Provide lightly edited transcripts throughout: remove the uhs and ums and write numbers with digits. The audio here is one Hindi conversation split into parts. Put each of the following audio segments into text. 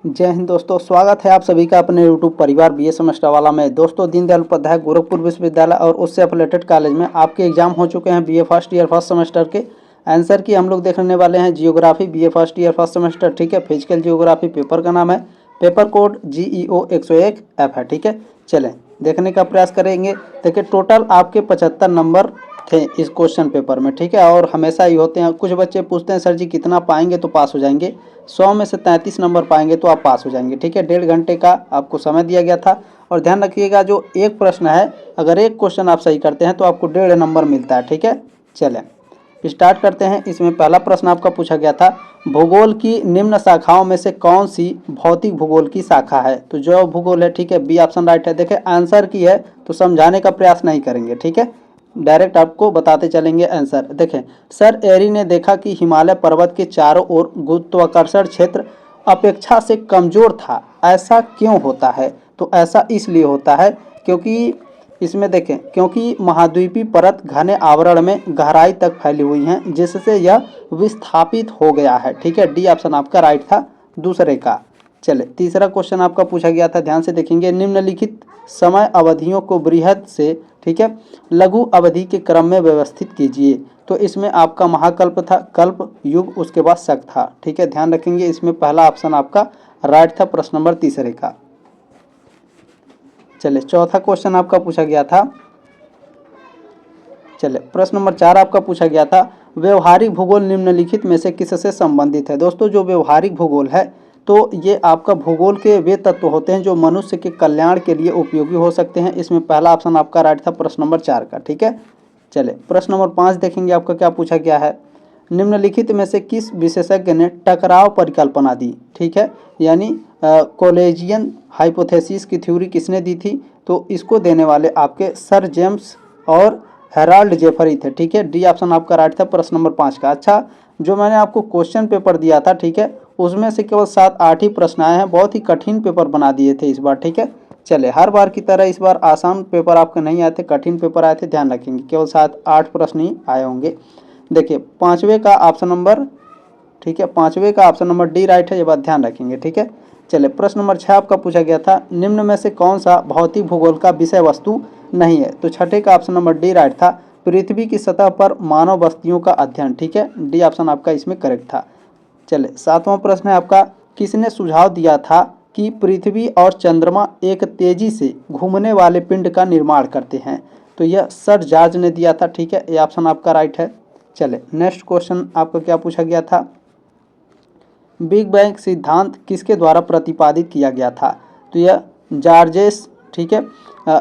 जय हिंद दोस्तों, स्वागत है आप सभी का अपने यूट्यूब परिवार बीए सेमेस्टर वाला में। दोस्तों, दीनदयाल उपाध्याय गोरखपुर विश्वविद्यालय और उससे एफिलेटेड कॉलेज में आपके एग्जाम हो चुके हैं BA first year first semester के। आंसर की हम लोग देखने वाले हैं geography BA first year first semester, ठीक है। फिजिकल जियोग्राफी पेपर का नाम है, पेपर कोड GEO 101F है, ठीक है। चलें देखने का प्रयास करेंगे। देखिए, टोटल आपके 75 नंबर थे इस क्वेश्चन पेपर में, ठीक है। और हमेशा ही होते हैं, कुछ बच्चे पूछते हैं सर जी कितना पाएंगे तो पास हो जाएंगे। 100 में से 33 नंबर पाएंगे तो आप पास हो जाएंगे, ठीक है। 1.5 घंटे का आपको समय दिया गया था। और ध्यान रखिएगा, जो एक प्रश्न है, अगर एक क्वेश्चन आप सही करते हैं तो आपको 1.5 नंबर मिलता है, ठीक है। चलें स्टार्ट करते हैं। इसमें पहला प्रश्न आपका पूछा गया था, भूगोल की निम्न शाखाओं में से कौन सी भौतिक भूगोल की शाखा है। तो जो भूगोल है, ठीक है, बी ऑप्शन राइट है। देखिए, आंसर की है तो समझाने का प्रयास नहीं करेंगे, ठीक है, डायरेक्ट आपको बताते चलेंगे आंसर। देखें, सर एरी ने देखा कि हिमालय पर्वत के चारों ओर गुरुत्वाकर्षण क्षेत्र अपेक्षा से कमजोर था। ऐसा क्यों होता है? तो ऐसा इसलिए होता है क्योंकि इसमें देखें, क्योंकि महाद्वीपीय परत घने आवरण में गहराई तक फैली हुई हैं, जिससे यह विस्थापित हो गया है, ठीक है। डी ऑप्शन आपका राइट था दूसरे का। चले तीसरा क्वेश्चन आपका पूछा गया था, ध्यान से देखेंगे। निम्नलिखित समय अवधियों को बृहद से, ठीक है, लघु अवधि के क्रम में व्यवस्थित कीजिए। तो इसमें आपका महाकल्प था, कल्प, युग, उसके बाद शक था, ठीक है। ध्यान रखेंगे, इसमें पहला ऑप्शन आपका राइट था प्रश्न नंबर तीसरे का। चले चौथा क्वेश्चन आपका पूछा गया था, चले प्रश्न नंबर 4 आपका पूछा गया था, व्यवहारिक भूगोल निम्नलिखित में से किससे संबंधित है। दोस्तों, जो व्यवहारिक भूगोल है तो ये आपका भूगोल के वे तत्व होते हैं जो मनुष्य के कल्याण के लिए उपयोगी हो सकते हैं। इसमें पहला ऑप्शन आपका राइट था प्रश्न नंबर 4 का, ठीक है। चले प्रश्न नंबर 5 देखेंगे, आपका क्या पूछा गया है। निम्नलिखित में से किस विशेषज्ञ ने टकराव परिकल्पना दी, ठीक है, यानी कोलेजियन हाइपोथेसिस की थ्योरी किसने दी थी। तो इसको देने वाले आपके सर जेम्स और हेराल्ड जेफरी थे, ठीक है। डी ऑप्शन आपका राइट था प्रश्न नंबर 5 का। अच्छा, जो मैंने आपको क्वेश्चन पेपर दिया था, ठीक है, उसमें से केवल 7-8 ही प्रश्न आए हैं। बहुत ही कठिन पेपर बना दिए थे इस बार, ठीक है। चले, हर बार की तरह इस बार आसान पेपर आपके नहीं आए थे, कठिन पेपर आए थे, ध्यान रखेंगे। केवल 7-8 प्रश्न ही आए होंगे। देखिए, पाँचवें का ऑप्शन नंबर, ठीक है, पाँचवें का ऑप्शन नंबर डी राइट है, ये बात ध्यान रखेंगे, ठीक है। चले प्रश्न नंबर 6 आपका पूछा गया था, निम्न में से कौन सा भौतिक भूगोल का विषय वस्तु नहीं है। तो छठे का ऑप्शन नंबर डी राइट था, पृथ्वी की सतह पर मानव बस्तियों का अध्ययन, ठीक है। डी ऑप्शन आपका इसमें करेक्ट था। चले सातवां प्रश्न है आपका, किसने सुझाव दिया था कि पृथ्वी और चंद्रमा एक तेजी से घूमने वाले पिंड का निर्माण करते हैं। तो यह सर जॉर्ज ने दिया था, ठीक है, ये ऑप्शन आपका राइट है। चले नेक्स्ट क्वेश्चन आपका क्या पूछा गया था, बिग बैंग सिद्धांत किसके द्वारा प्रतिपादित किया गया था। तो यह जॉर्जेस, ठीक है,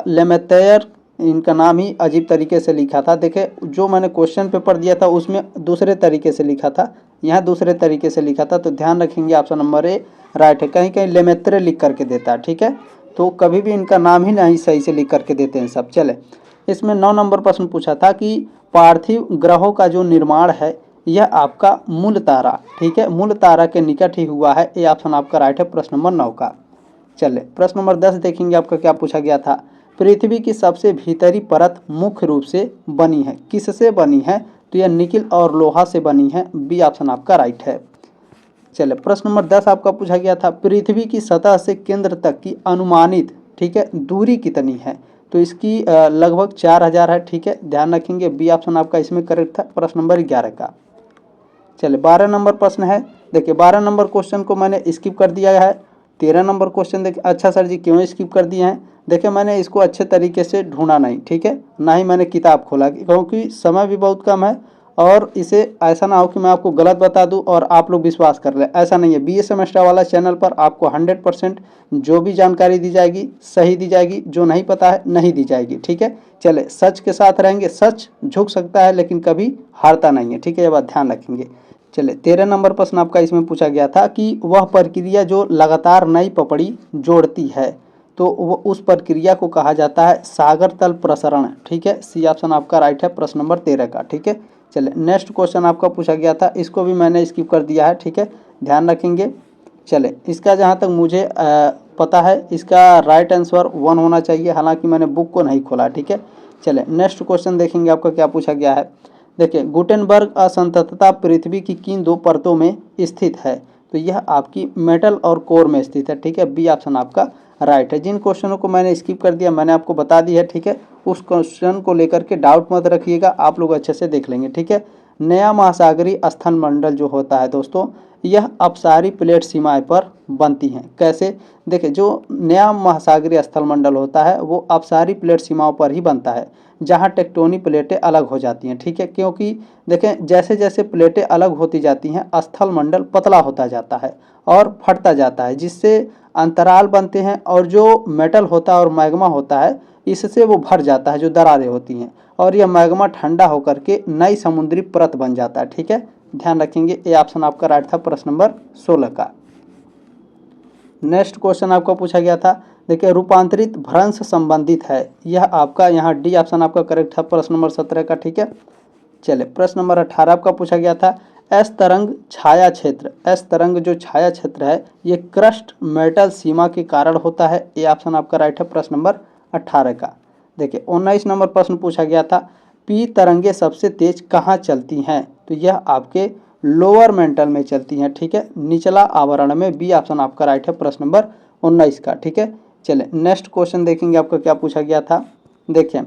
लेमेतेयर, इनका नाम ही अजीब तरीके से लिखा था। देखे, जो मैंने क्वेश्चन पेपर दिया था उसमें दूसरे तरीके से लिखा था, यहाँ दूसरे तरीके से लिखा था। तो ध्यान रखेंगे, ऑप्शन नंबर ए राइट है। कहीं कहीं लेमेत्रे लिख करके देता है, ठीक है, तो कभी भी इनका नाम ही नहीं सही से लिख करके देते हैं सब। चले, इसमें 9 नंबर प्रश्न पूछा था कि पार्थिव ग्रहों का जो निर्माण है यह आपका मूल तारा, ठीक है, मूल तारा के निकट ही हुआ है। ये ऑप्शन आपका राइट है प्रश्न नंबर 9 का। चले प्रश्न नंबर 10 देखेंगे, आपका क्या पूछा गया था, पृथ्वी की सबसे भीतरी परत मुख्य रूप से बनी है, किससे बनी है। तो यह निकिल और लोहा से बनी है। बी ऑप्शन आपका राइट है। चले प्रश्न नंबर 10 आपका पूछा गया था, पृथ्वी की सतह से केंद्र तक की अनुमानित, ठीक है, दूरी कितनी है। तो इसकी लगभग 4000 है, ठीक है, ध्यान रखेंगे। बी ऑप्शन आपका इसमें करेक्ट था प्रश्न नंबर 11 का। चले 12 नंबर प्रश्न है। देखिए, 12 नंबर क्वेश्चन को मैंने स्किप कर दिया है। 13 नंबर क्वेश्चन देखिए, अच्छा सर जी क्यों स्किप कर दिए हैं। देखिए, मैंने इसको अच्छे तरीके से ढूंढा नहीं, ठीक है, ना ही मैंने किताब खोला, क्योंकि समय भी बहुत कम है। और इसे ऐसा ना हो कि मैं आपको गलत बता दूं और आप लोग विश्वास कर लें, ऐसा नहीं है। बीए सेमेस्टर वाला चैनल पर आपको 100% जो भी जानकारी दी जाएगी सही दी जाएगी, जो नहीं पता है नहीं दी जाएगी, ठीक है। चले, सच के साथ रहेंगे, सच झुक सकता है लेकिन कभी हारता नहीं है, ठीक है, ये बात ध्यान रखेंगे। चले 13 नंबर प्रश्न आपका इसमें पूछा गया था कि वह प्रक्रिया जो लगातार नई पपड़ी जोड़ती है, तो वो उस प्रक्रिया को कहा जाता है सागर तल प्रसरण, ठीक है। सी ऑप्शन आपका राइट है प्रश्न नंबर 13 का, ठीक है। चले नेक्स्ट क्वेश्चन आपका पूछा गया था, इसको भी मैंने स्किप कर दिया है, ठीक है, ध्यान रखेंगे। चले, इसका जहाँ तक मुझे पता है इसका राइट आंसर 1 होना चाहिए, हालांकि मैंने बुक को नहीं खोला, ठीक है। चले नेक्स्ट क्वेश्चन देखेंगे, आपका क्या पूछा गया है। देखिए, गुटेनबर्ग असंततता पृथ्वी की किन 2 परतों में स्थित है। तो यह आपकी मेटल और कोर में स्थित है, ठीक है। बी ऑप्शन आपका राइट है। जिन क्वेश्चनों को मैंने स्किप कर दिया मैंने आपको बता दिया है, ठीक है। उस क्वेश्चन को लेकर के डाउट मत रखिएगा, आप लोग अच्छे से देख लेंगे, ठीक है। नया महासागरीय स्थल मंडल जो होता है दोस्तों, यह अपसारी प्लेट सीमाएं पर बनती हैं। कैसे? देखिए, जो नया महासागरीय स्थल मंडल होता है वो अपसारी प्लेट सीमाओं पर ही बनता है, जहां टेक्टोनिक प्लेटें अलग हो जाती हैं, ठीक है। क्योंकि देखें, जैसे जैसे प्लेटें अलग होती जाती हैं स्थल मंडल पतला होता जाता है और फटता जाता है, जिससे अंतराल बनते हैं, और जो मेटल होता है और मैग्मा होता है इससे वो भर जाता है, जो दरारें होती हैं, और यह मैग्मा ठंडा होकर के नई समुद्री परत बन जाता है, ठीक है। ध्यान रखेंगे, ये ऑप्शन आपका राइट था प्रश्न नंबर 16 का। नेक्स्ट क्वेश्चन आपका पूछा गया था, देखिए, रूपांतरित भ्रंश संबंधित है, यह आपका यहाँ डी ऑप्शन आपका करेक्ट था प्रश्न नंबर 17 का, ठीक है। चलिए, प्रश्न नंबर 18 आपका पूछा गया था, एस तरंग छाया क्षेत्र, एस तरंग जो छाया क्षेत्र है ये क्रस्ट मेटल सीमा के कारण होता है, ये ऑप्शन आपका राइट है प्रश्न नंबर 18 का। देखिए, 19 नंबर प्रश्न पूछा गया था, पी तरंगे सबसे तेज कहाँ चलती हैं, तो यह आपके लोअर मेंटल में चलती हैं, ठीक है, निचला आवरण में। बी ऑप्शन आपका राइट है प्रश्न नंबर 19 का, ठीक है। चलिए, नेक्स्ट क्वेश्चन देखेंगे आपका क्या पूछा गया था। देखिए,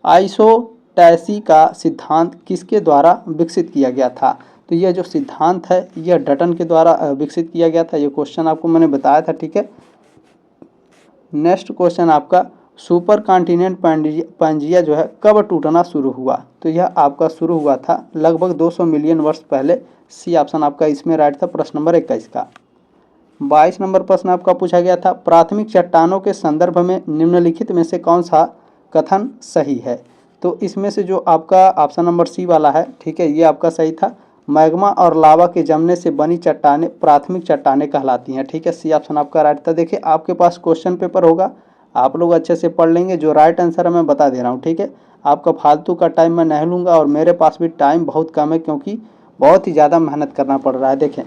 आइसोटैसी का सिद्धांत किसके द्वारा विकसित किया गया था, तो यह जो सिद्धांत है यह डटन के द्वारा विकसित किया गया था। ये क्वेश्चन आपको मैंने बताया था, ठीक है। नेक्स्ट क्वेश्चन आपका, सुपर कॉन्टिनेंट पांजिया जो है कब टूटना शुरू हुआ, तो यह आपका शुरू हुआ था लगभग 200 मिलियन वर्ष पहले। सी ऑप्शन आपका इसमें राइट था प्रश्न नंबर 21 का। 22 नंबर प्रश्न आपका पूछा गया था, प्राथमिक चट्टानों के संदर्भ में निम्नलिखित में से कौन सा कथन सही है, तो इसमें से जो आपका ऑप्शन नंबर सी वाला है, ठीक है, ये आपका सही था। मैग्मा और लावा के जमने से बनी चट्टानें प्राथमिक चट्टानें कहलाती हैं, ठीक है। सी ऑप्शन आपका राइट था। देखिए, आपके पास क्वेश्चन पेपर होगा, आप लोग अच्छे से पढ़ लेंगे, जो राइट आंसर है मैं बता दे रहा हूँ, ठीक है। आपका फालतू का टाइम मैं नहीं लूँगा, और मेरे पास भी टाइम बहुत कम है क्योंकि बहुत ही ज़्यादा मेहनत करना पड़ रहा है। देखें,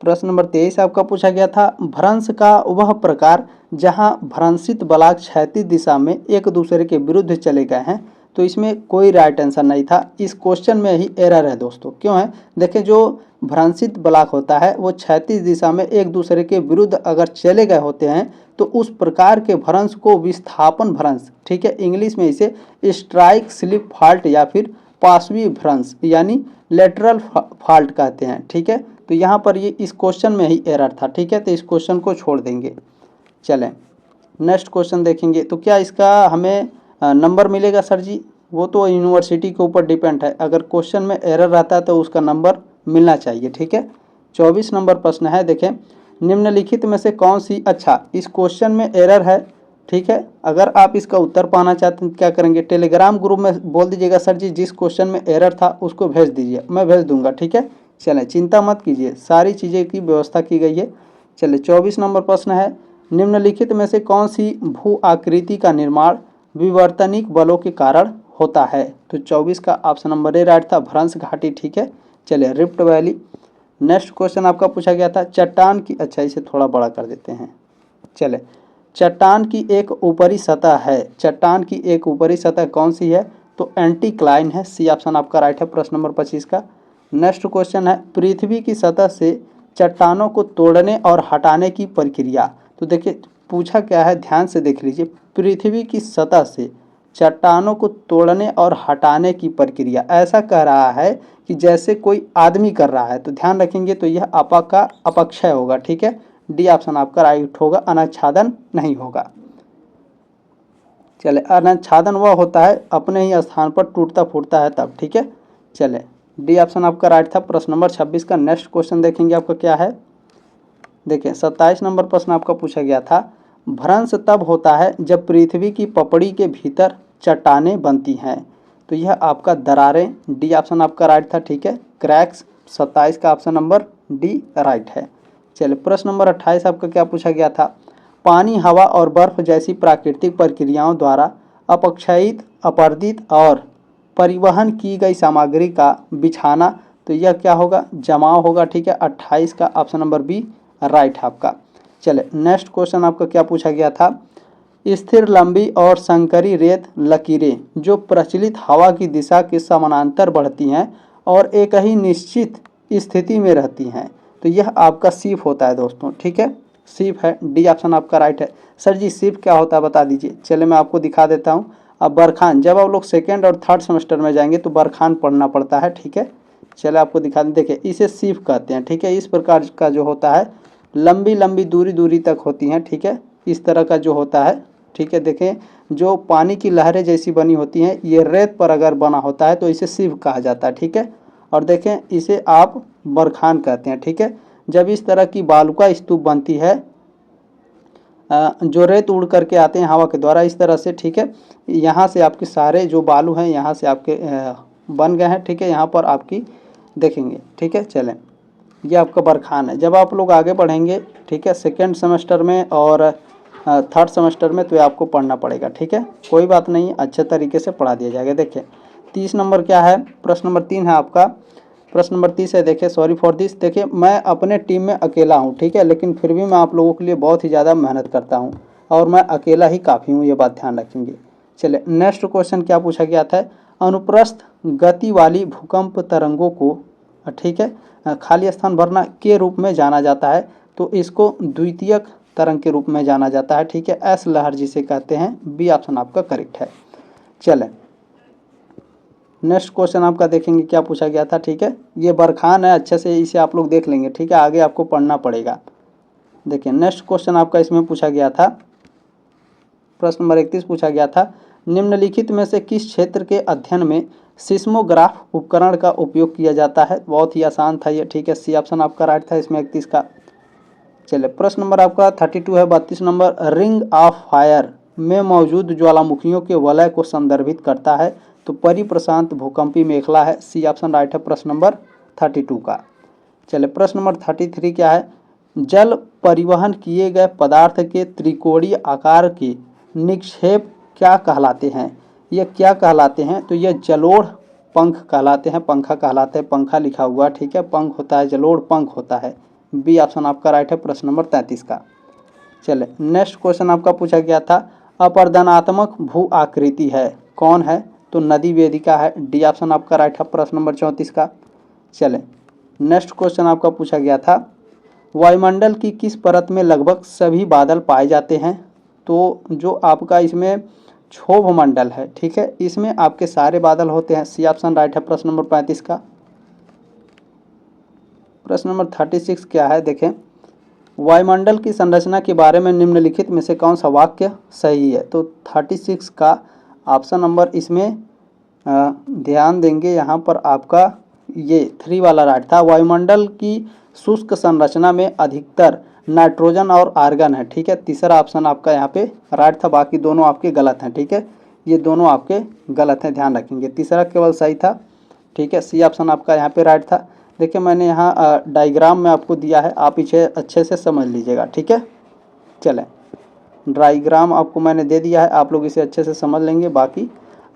प्रश्न नंबर 23 आपका पूछा गया था, भ्रंश का वह प्रकार जहां भ्रंशित बलाक क्षैतिज दिशा में एक दूसरे के विरुद्ध चले गए हैं, तो इसमें कोई राइट आंसर नहीं था। इस क्वेश्चन में ही एरर है दोस्तों। क्यों है? देखिए, जो भ्रंशित बलाक होता है वो क्षैतिज दिशा में एक दूसरे के विरुद्ध अगर चले गए होते हैं तो उस प्रकार के भ्रंश को विस्थापन भ्रंश, ठीक है, इंग्लिश में इसे स्ट्राइक स्लिप फॉल्ट या फिर पार्श्वी भ्रंश यानी लेटरल फॉल्ट कहते हैं, ठीक है। तो यहाँ पर ये इस क्वेश्चन में ही एरर था, ठीक है, तो इस क्वेश्चन को छोड़ देंगे। चलें, नेक्स्ट क्वेश्चन देखेंगे, तो क्या इसका हमें नंबर मिलेगा सर जी? वो तो यूनिवर्सिटी के ऊपर डिपेंड है, अगर क्वेश्चन में एरर रहता है तो उसका नंबर मिलना चाहिए, ठीक है। 24 नंबर प्रश्न है, देखें, निम्नलिखित में से कौन सी, अच्छा इस क्वेश्चन में एरर है, ठीक है। अगर आप इसका उत्तर पाना चाहते हैं क्या करेंगे, टेलीग्राम ग्रुप में बोल दीजिएगा सर जी जिस क्वेश्चन में एरर था उसको भेज दीजिए, मैं भेज दूंगा, ठीक है। चलें, चिंता मत कीजिए, सारी चीज़ें की व्यवस्था की गई है। चलिए, 24 नंबर प्रश्न है, निम्नलिखित में से कौन सी भू आकृति का निर्माण विवर्तनिक बलों के कारण होता है, तो 24 का ऑप्शन नंबर ए राइट था, भ्रंश घाटी, ठीक है। चलिए, रिफ्ट वैली। नेक्स्ट क्वेश्चन आपका पूछा गया था, चट्टान की, अच्छा इसे थोड़ा बड़ा कर देते हैं। चले, चट्टान की एक ऊपरी सतह है, चट्टान की एक ऊपरी सतह कौन सी है, तो एंटीक्लाइन है। सी ऑप्शन आपका राइट है प्रश्न नंबर 25 का। नेक्स्ट क्वेश्चन है, पृथ्वी की सतह से चट्टानों को तोड़ने और हटाने की प्रक्रिया, तो देखिए पूछा क्या है, ध्यान से देख लीजिए, पृथ्वी की सतह से चट्टानों को तोड़ने और हटाने की प्रक्रिया, ऐसा कह रहा है कि जैसे कोई आदमी कर रहा है, तो ध्यान रखेंगे, तो यह अपा का अपक्षय होगा, ठीक है। डी ऑप्शन आपका राइट होगा, अनाच्छादन नहीं होगा। चले, अनाच्छादन वह होता है अपने ही स्थान पर टूटता फूटता है तब, ठीक है। चले, डी ऑप्शन आपका राइट था प्रश्न नंबर 26 का। नेक्स्ट क्वेश्चन देखेंगे आपका क्या है, देखिए 27 नंबर प्रश्न आपका पूछा गया था, भ्रंश तब होता है जब पृथ्वी की पपड़ी के भीतर चट्टानें बनती हैं, तो यह आपका दरारें, डी ऑप्शन आपका राइट था, ठीक है। क्रैक्स, 27 का ऑप्शन नंबर डी राइट है। चलिए, प्रश्न नंबर 28 आपका क्या पूछा गया था, पानी, हवा और बर्फ जैसी प्राकृतिक प्रक्रियाओं द्वारा अपक्षयित, अपरदित और परिवहन की गई सामग्री का बिछाना, तो यह क्या होगा, जमाव होगा, ठीक है। 28 का ऑप्शन नंबर बी राइट है आपका। चले, नेक्स्ट क्वेश्चन आपका क्या पूछा गया था, स्थिर लंबी और संकरी रेत लकीरें जो प्रचलित हवा की दिशा के समानांतर बढ़ती हैं और एक ही निश्चित स्थिति में रहती हैं, तो तो यह आपका सीप होता है दोस्तों, ठीक है, सीप है, डी ऑप्शन आपका राइट है। सर जी सीप क्या होता है बता दीजिए। चलिए मैं आपको दिखा देता हूँ। अब बरखान, जब आप लोग सेकेंड और थर्ड सेमेस्टर में जाएंगे तो बरखान पढ़ना पड़ता है, ठीक है। चलिए आपको दिखा दें, देखिए इसे सीप कहते हैं, ठीक है। इस प्रकार का जो होता है लंबी लंबी दूरी दूरी तक होती हैं, ठीक है, इस तरह का जो होता है, ठीक है। देखें जो पानी की लहरें जैसी बनी होती हैं, ये रेत पर अगर बना होता है तो इसे सीप कहा जाता है, ठीक है। और देखें इसे आप बरखान कहते हैं, ठीक है। जब इस तरह की बालुका स्तूप बनती है, जो रेत उड़ करके आते हैं हवा के द्वारा इस तरह से, ठीक है, यहाँ से आपके सारे जो बालू हैं यहाँ से आपके बन गए हैं, ठीक है। यहाँ पर आपकी देखेंगे, ठीक है। चलें ये आपका बरखान है। जब आप लोग आगे बढ़ेंगे, ठीक है, सेकेंड सेमेस्टर में और थर्ड सेमेस्टर में, तो ये आपको पढ़ना पड़ेगा, ठीक है। कोई बात नहीं, अच्छे तरीके से पढ़ा दिया जाएगा। देखिए 30 नंबर क्या है, प्रश्न नंबर 3 है आपका। प्रश्न नंबर 30 है, देखिए सॉरी फॉर दिस, देखिए मैं अपने टीम में अकेला हूँ, ठीक है, लेकिन फिर भी मैं आप लोगों के लिए बहुत ही ज़्यादा मेहनत करता हूँ और मैं अकेला ही काफ़ी हूँ, ये बात ध्यान रखेंगे। चलिए नेक्स्ट क्वेश्चन क्या पूछा गया था, अनुप्रस्थ गति वाली भूकंप तरंगों को, ठीक है, खाली स्थान भरना के रूप में जाना जाता है, तो इसको द्वितीयक तरंग के रूप में जाना जाता है, ठीक है। एस लहर जिसे कहते हैं, बी ऑप्शन आपका करेक्ट है। चलें नेक्स्ट क्वेश्चन आपका देखेंगे क्या पूछा गया था, ठीक है। ये बरखान है, अच्छे से इसे आप लोग देख लेंगे, ठीक है, आगे आपको पढ़ना पड़ेगा। देखिए नेक्स्ट क्वेश्चन आपका इसमें पूछा गया था, प्रश्न नंबर 31 पूछा गया था, निम्नलिखित में से किस क्षेत्र के अध्ययन में सिस्मोग्राफ उपकरण का उपयोग किया जाता है। बहुत ही आसान था ये, ठीक है, सी ऑप्शन आपका राइट था इसमें 31 का। चलिए प्रश्न नंबर आपका 32 है, 32 नंबर, रिंग ऑफ फायर में मौजूद ज्वालामुखियों के वलय को संदर्भित करता है, तो परिप्रशांत भूकंपी मेखला है, सी ऑप्शन राइट है प्रश्न नंबर 32 का। चलिए प्रश्न नंबर 33 क्या है, जल परिवहन किए गए पदार्थ के त्रिकोणीय आकार के निक्षेप क्या कहलाते हैं। ये क्या कहलाते हैं, तो ये जलोढ़ पंख कहलाते हैं, पंखा कहलाते हैं, पंखा लिखा हुआ, ठीक है, पंख होता है, जलोढ़ पंख होता है, बी ऑप्शन आपका राइट है प्रश्न नंबर 33 का। चले नेक्स्ट क्वेश्चन आपका पूछा गया था, अपरदनात्मक भू आकृति है, कौन है, तो नदी वेदिका है, डी ऑप्शन आपका राइट है प्रश्न नंबर 34 का। चले नेक्स्ट क्वेश्चन आपका पूछा गया था, वायुमंडल की किस परत में लगभग सभी बादल पाए जाते हैं, तो जो आपका इसमें क्षोभ मंडल है, ठीक है, इसमें आपके सारे बादल होते हैं, सी ऑप्शन राइट है प्रश्न नंबर 35 का। प्रश्न नंबर 36 क्या है, देखें वायुमंडल की संरचना के बारे में निम्नलिखित में से कौन सा वाक्य सही है, तो 36 का ऑप्शन नंबर इसमें ध्यान देंगे, यहाँ पर आपका ये 3 वाला राइट था। वायुमंडल की शुष्क संरचना में अधिकतर नाइट्रोजन और आर्गन है, ठीक है, तीसरा ऑप्शन आपका यहाँ पे राइट था, बाकी दोनों आपके गलत हैं, ठीक है, ये दोनों आपके गलत हैं, ध्यान रखेंगे, तीसरा केवल सही था, ठीक है, सी ऑप्शन आपका यहाँ पे राइट था। देखिए मैंने यहाँ डायग्राम में आपको दिया है, आप इसे अच्छे से समझ लीजिएगा, ठीक है। चलें डायग्राम आपको मैंने दे दिया है, आप लोग इसे अच्छे से समझ लेंगे, बाकी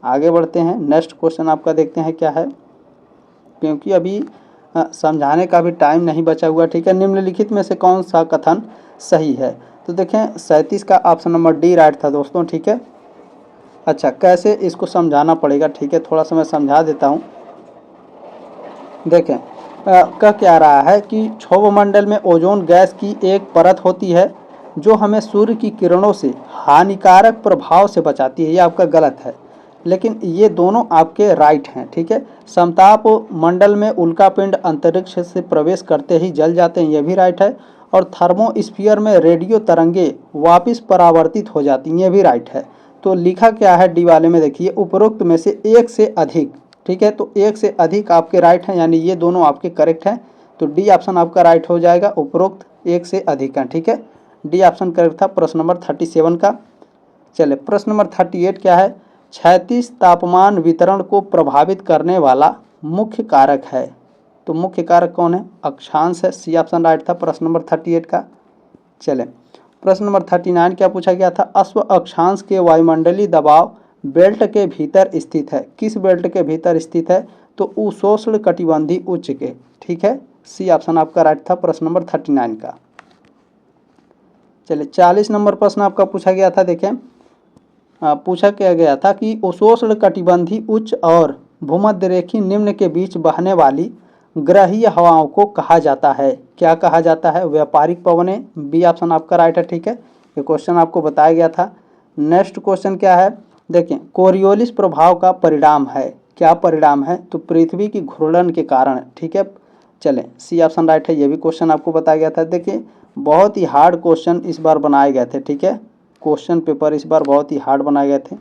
आगे बढ़ते हैं। नेक्स्ट क्वेश्चन आपका देखते हैं क्या है, क्योंकि अभी समझाने का भी टाइम नहीं बचा हुआ, ठीक है। निम्नलिखित में से कौन सा कथन सही है, तो देखें 37 का ऑप्शन नंबर डी राइट था दोस्तों, ठीक है। अच्छा कैसे इसको समझाना पड़ेगा, ठीक है, थोड़ा सा मैं समझा देता हूँ। देखें कह क्या रहा है कि क्षोभ मंडल में ओजोन गैस की एक परत होती है जो हमें सूर्य की किरणों से हानिकारक प्रभाव से बचाती है, ये आपका गलत है, लेकिन ये दोनों आपके राइट हैं, ठीक है। समताप मंडल में उल्कापिंड अंतरिक्ष से प्रवेश करते ही जल जाते हैं, ये भी राइट है, और थर्मोस्फीयर में रेडियो तरंगे वापस परावर्तित हो जाती हैं, ये भी राइट है। तो लिखा क्या है डी वाले में, देखिए उपरोक्त में से एक से अधिक, ठीक है, तो एक से अधिक आपके राइट हैं, यानी ये दोनों आपके करेक्ट हैं, तो डी ऑप्शन आपका राइट हो जाएगा, उपरोक्त एक से अधिक है, ठीक है, डी ऑप्शन करेक्ट था प्रश्न नंबर 37 का। चले प्रश्न नंबर 38 क्या है, क्षैतिज तापमान वितरण को प्रभावित करने वाला मुख्य कारक है, तो मुख्य कारक कौन है, अक्षांश है, सी ऑप्शन राइट था प्रश्न नंबर 38 का। चलें प्रश्न नंबर 39 क्या पूछा गया था, अश्व अक्षांश के वायुमंडलीय दबाव बेल्ट के भीतर स्थित है, किस बेल्ट के भीतर स्थित है, तो उष्ण कटिबंधीय उच्च के, ठीक है, सी ऑप्शन आपका राइट था प्रश्न नंबर 39 का। चलिए 40 नंबर प्रश्न आपका पूछा गया था, देखें पूछा क्या गया था कि उष्ण कटिबंधीय उच्च और भूमध्य रेखी निम्न के बीच बहने वाली ग्रहीय हवाओं को कहा जाता है? क्या कहा जाता है? व्यापारिक पवनें। बी ऑप्शन आपका राइट है, ठीक है। ये क्वेश्चन आपको बताया गया था। नेक्स्ट क्वेश्चन क्या है, देखिए, कोरियोलिस प्रभाव का परिणाम है। क्या परिणाम है? तो पृथ्वी की घूर्णन के कारण, ठीक है। चलें, सी ऑप्शन राइट है। ये भी क्वेश्चन आपको बताया गया था। देखिए, बहुत ही हार्ड क्वेश्चन इस बार बनाए गए थे, ठीक है। क्वेश्चन पेपर इस बार बहुत ही हार्ड बनाए गए थे।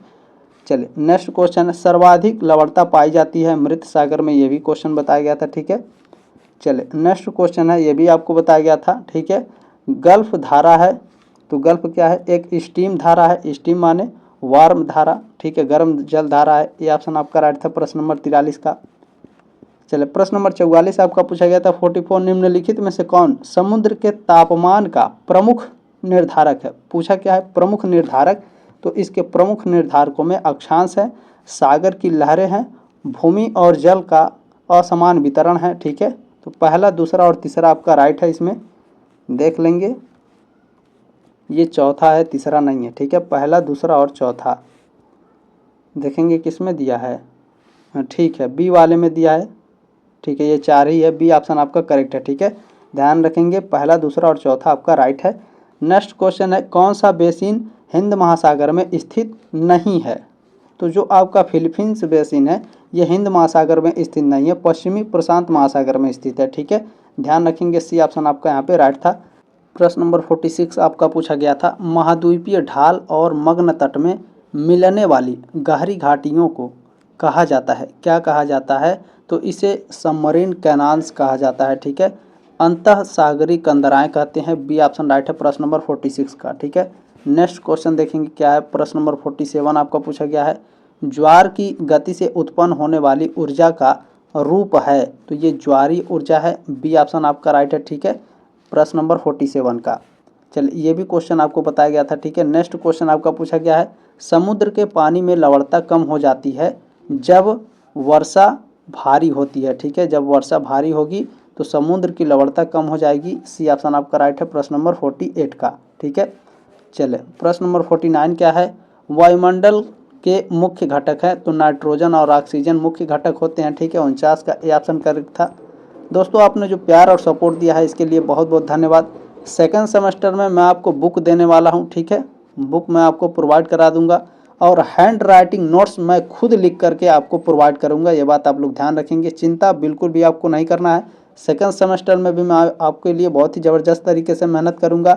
चलिए, नेक्स्ट क्वेश्चन है, सर्वाधिक लवणता पाई जाती है मृत सागर में। ये भी क्वेश्चन बताया गया था, ठीक है। चलिए, नेक्स्ट क्वेश्चन है, ये भी आपको बताया गया था, ठीक है। गल्फ धारा है, तो गल्फ क्या है? एक स्टीम धारा है। स्टीम माने वार्म धारा, ठीक है, गर्म जल धारा है। ये ऑप्शन आपका राइट था, प्रश्न नंबर 43 का। चलिए, प्रश्न नंबर 44 आपका पूछा गया था, 44 निम्नलिखित में से कौन समुद्र के तापमान का प्रमुख निर्धारक है? पूछा क्या है? प्रमुख निर्धारक। तो इसके प्रमुख निर्धारकों में अक्षांश है, सागर की लहरें हैं, भूमि और जल का असमान वितरण है, ठीक है। तो पहला, दूसरा और तीसरा आपका राइट है। इसमें देख लेंगे, ये चौथा है, तीसरा नहीं है, ठीक है। पहला, दूसरा और चौथा देखेंगे किस में दिया है। ठीक है, बी वाले में दिया है, ठीक है। ये चार ही है, बी ऑप्शन आपका करेक्ट है, ठीक है। ध्यान रखेंगे, पहला, दूसरा और चौथा आपका राइट है। नेक्स्ट क्वेश्चन है, कौन सा बेसिन हिंद महासागर में स्थित नहीं है? तो जो आपका फिलीपींस बेसिन है, ये हिंद महासागर में स्थित नहीं है, पश्चिमी प्रशांत महासागर में स्थित है, ठीक है। ध्यान रखेंगे, सी ऑप्शन आपका यहाँ पे राइट था। प्रश्न नंबर 46 आपका पूछा गया था, महाद्वीपीय ढाल और मग्न तट में मिलने वाली गहरी घाटियों को कहा जाता है? क्या कहा जाता है? तो इसे सबमरीन कैनाल्स कहा जाता है, ठीक है। अंतः सागरी कंदराएं कहते हैं। बी ऑप्शन राइट है, प्रश्न नंबर 46 का, ठीक है। नेक्स्ट क्वेश्चन देखेंगे क्या है। प्रश्न नंबर 47 आपका पूछा गया है, ज्वार की गति से उत्पन्न होने वाली ऊर्जा का रूप है? तो ये ज्वारीय ऊर्जा है। बी ऑप्शन आपका राइट है, ठीक है, प्रश्न नंबर 47 का। चलिए, ये भी क्वेश्चन आपको बताया गया था, ठीक है। नेक्स्ट क्वेश्चन आपका पूछा गया है, समुद्र के पानी में लवणता कम हो जाती है जब वर्षा भारी होती है, ठीक है। जब वर्षा भारी होगी तो समुद्र की लवणता कम हो जाएगी। सी ऑप्शन आपका राइट है, प्रश्न नंबर 48 का, ठीक है। चलिए, प्रश्न नंबर 49 क्या है, वायुमंडल के मुख्य घटक है? तो नाइट्रोजन और ऑक्सीजन मुख्य घटक होते हैं, ठीक है। 49 का ए ऑप्शन करेक्ट था। दोस्तों, आपने जो प्यार और सपोर्ट दिया है इसके लिए बहुत बहुत धन्यवाद। सेकंड सेमेस्टर में मैं आपको बुक देने वाला हूं, ठीक है। बुक मैं आपको प्रोवाइड करा दूंगा और हैंड राइटिंग नोट्स मैं खुद लिख करके आपको प्रोवाइड करूंगा। ये बात आप लोग ध्यान रखेंगे, चिंता बिल्कुल भी आपको नहीं करना है। सेकंड सेमेस्टर में भी मैं आपके लिए बहुत ही ज़बरदस्त तरीके से मेहनत करूंगा।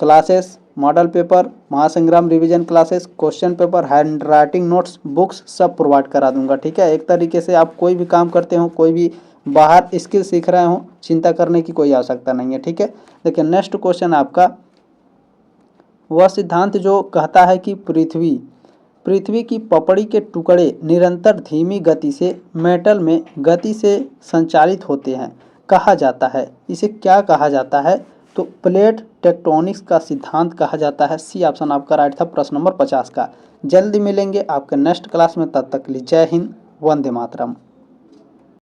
क्लासेस, मॉडल पेपर, महासंग्राम revision classes, question paper, handwriting notes, books सब प्रोवाइड करा दूंगा, ठीक है। एक तरीके से आप कोई भी काम करते हो, कोई भी बाहर स्किल सीख रहे हो, चिंता करने की कोई आवश्यकता नहीं है, ठीक है। देखिए, नेक्स्ट क्वेश्चन आपका, वह सिद्धांत जो कहता है कि पृथ्वी की पपड़ी के टुकड़े निरंतर धीमी गति से मेटल में गति से संचालित होते हैं, कहा जाता है, इसे क्या कहा जाता है? तो प्लेट टेक्टोनिक्स का सिद्धांत कहा जाता है। सी ऑप्शन आपका राइट था, प्रश्न नंबर 50 का। जल्दी मिलेंगे आपके नेक्स्ट क्लास में, तब तक के लिए जय हिंद, वंदे मातरम।